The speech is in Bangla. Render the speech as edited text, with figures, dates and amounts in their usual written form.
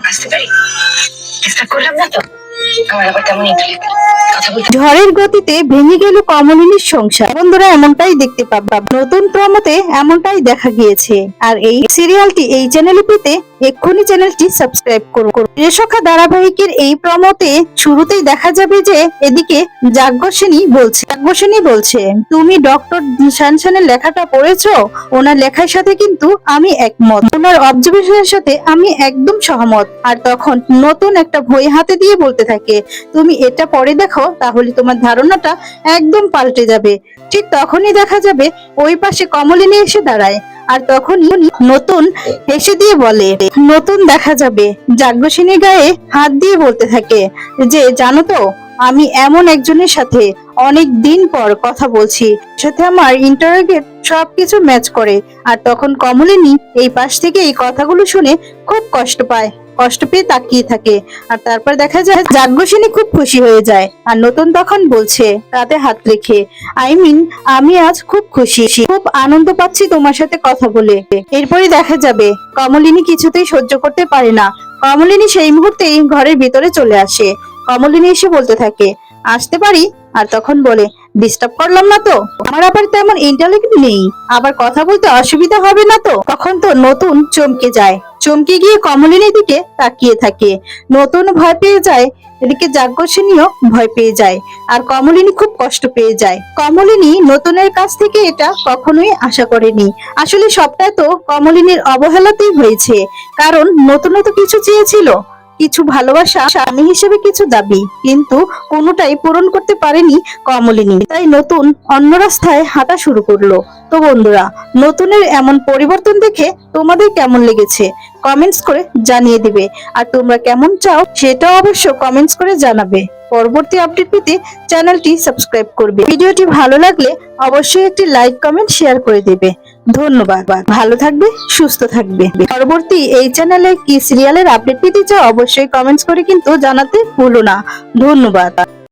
আসতে পারি? ডিস্টার্ব করলাম না তো? আমার আবার তেমন ইন্টারনেট কথা বলতে ঝড়ের গতিতে ভেঙে গেল কমলিনীর সংসার। বন্ধুরা এমনটাই দেখতে পাবা, নতুন প্রমোতে এমনটাই দেখা গিয়েছে। আর এই সিরিয়ালটি এই চ্যানেলে পেতে এক্ষুনি চ্যানেলটি সাবস্ক্রাইব করুন। রেশখা ধারাবাহিকের এই প্রমোতে শুরুতেই দেখা যাবে যে এদিকে যাজ্ঞসেনী বলছে তুমি ডক্টর শানশানের লেখাটা পড়েছো? ওনার লেখার সাথে কিন্তু আমি একমত, ওনার অবজারভেশনের সাথে আমি একদম সহমত। আর তখন নতুন একটা বই হাতে দিয়ে বলতে থাকে, তুমি এটা পড়ে দেখো, তাহলে তোমার ধারণাটা একদম পাল্টে যাবে। ঠিক তখনই দেখা যাবে ওই পাশে কমলিনী এসে দাঁড়ায়। আর তখনই নতুন হেসে দিয়ে বলে, নতুন দেখা যাবে যাজ্ঞসেনীর গায়ে হাত দিয়ে বলতে থাকে যে জানো তো, আমি এমন একজনের সাথে অনেক দিন পর কথা বলছি, সাথে আমার ইন্টারোগেট সবকিছু ম্যাচ করে। আর তখন কমলিনী এই পাশ থেকে এই কথাগুলো শুনে খুব কষ্ট পেয়ে তাকিয়ে থাকে। আর তারপর দেখা যায় যাজ্ঞসেনী খুব খুশি হয়ে যায়। আর নতুন তখন বলছে তাতে হাত রেখে, আমি আজ খুব খুশি, খুব আনন্দ পাচ্ছি তোমার সাথে কথা বলে। এরপরে দেখা যাবে কমলিনী কিছুতেই সহ্য করতে পারে না। কমলিনী সেই মুহূর্তেই ঘরের ভিতরে চলে আসে। কমলিনী এসে বলতে থাকে, আসতে পারি? আর তখন বলে, ডিস্টার্ব করলাম না তো? আমার আবার তেমন ইন্টারনেট নেই, আবার কথা বলতে অসুবিধা হবে না তো? তখন তো নতুন চমকে গিয়ে কমলিনীর দিকে তাকিয়ে থাকে। নতুন ভয় পেয়ে যায়, এদিকে যাজ্ঞসেনীও ভয় পেয়ে যায়। আর কমলিনী খুব কষ্ট পেয়ে যায়। কমলিনী নতুনের কাছ থেকে এটা কখনোই আশা করেনি। আসলে সবটা তো কমলিনীর অবহেলাতেই হয়েছে। কারণ নতুন তো কিছু চেয়েছিল, কিছু ভালোবাসা, স্বামী হিসেবে কিছু দাবি, কিন্তু কোনোটাই পূরণ করতে পারেনি কমলিনী। তাই নতুন অন্য রাস্তায় হাঁটা শুরু করলো। তো বন্ধুরা, নতুনের এমন পরিবর্তন দেখে তোমাদের কেমন লেগেছে কমেন্টস করে জানিয়ে দিবে। আর তোমরা কেমন চাও সেটাও অবশ্য কমেন্টস করে জানাবে। পরবর্তী আপডেট পেতে চ্যানেলটি সাবস্ক্রাইব করবে। ভিডিওটি ভালো লাগলে অবশ্যই একটি লাইক কমেন্ট শেয়ার করে দেবে। ধন্যবাদ। ভালো থাকবে, সুস্থ থাকবে। পরবর্তী এই চ্যানেলে কি সিরিয়ালের আপডেট পেতে চাও অবশ্যই কমেন্টস করে কিন্তু জানাতে ভুলো না। ধন্যবাদ।